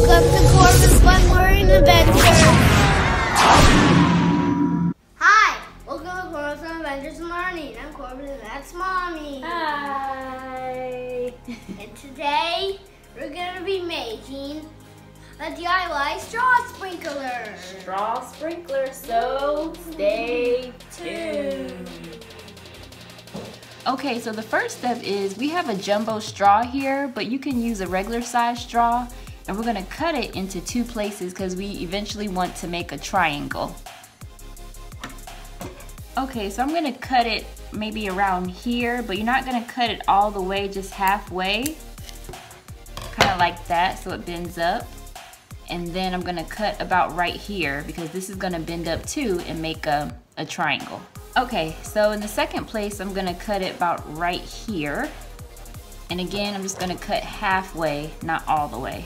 Welcome to Corban's Fun Learning Adventures. Hi, welcome to Corban's Fun Adventures and Learning. I'm Corban and that's Mommy. Hi. And today we're going to be making a DIY straw sprinkler. Straw sprinkler, so stay tuned. Okay, so the first step is we have a jumbo straw here, but you can use a regular size straw, and we're gonna cut it into two places because we eventually want to make a triangle. Okay, so I'm gonna cut it maybe around here, but you're not gonna cut it all the way, just halfway. Kind of like that, so it bends up. And then I'm gonna cut about right here because this is gonna bend up too and make a triangle. Okay, so in the second place, I'm gonna cut it about right here. And again, I'm just gonna cut halfway, not all the way.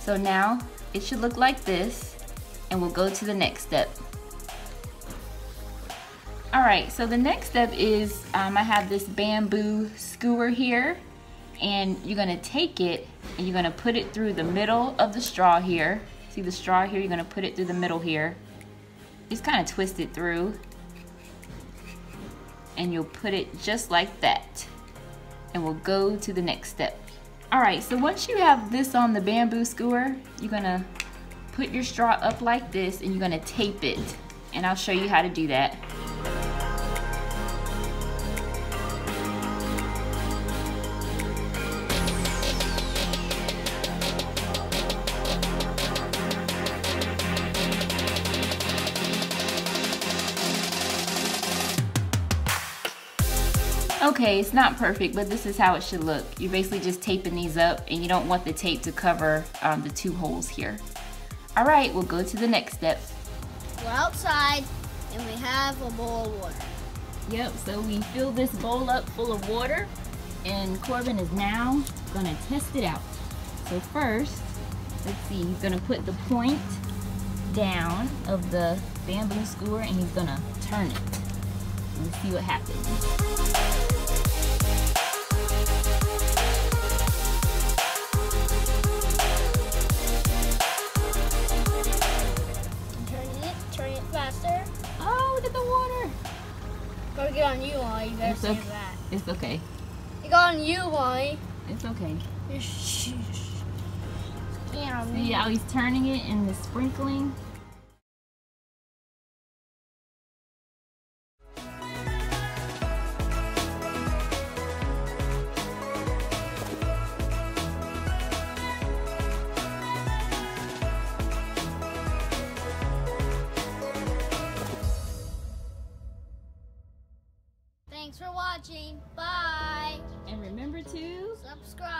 So now it should look like this, and we'll go to the next step. All right, so the next step is I have this bamboo skewer here, and you're gonna take it and you're gonna put it through the middle of the straw here. See the straw here? You're gonna put it through the middle here. Just kind of twist it through, and you'll put it just like that. And we'll go to the next step. All right, so once you have this on the bamboo skewer, you're gonna put your straw up like this, and you're gonna tape it. And I'll show you how to do that. Okay, it's not perfect, but this is how it should look. You're basically just taping these up, and you don't want the tape to cover the two holes here. All right, we'll go to the next step. We're outside, and we have a bowl of water. Yep, so we fill this bowl up full of water, and Corban is now gonna test it out. So first, let's see, he's gonna put the point down of the bamboo skewer, and he's gonna turn it. Let's see what happens. Turn it faster. Oh, look at the water. Gotta get on you, Molly. You better It's say okay. that. It's okay. It got on you, Molly. It's okay. Yeah, See how he's turning it and the sprinkling? Thanks for watching. Bye. And remember to Subscribe.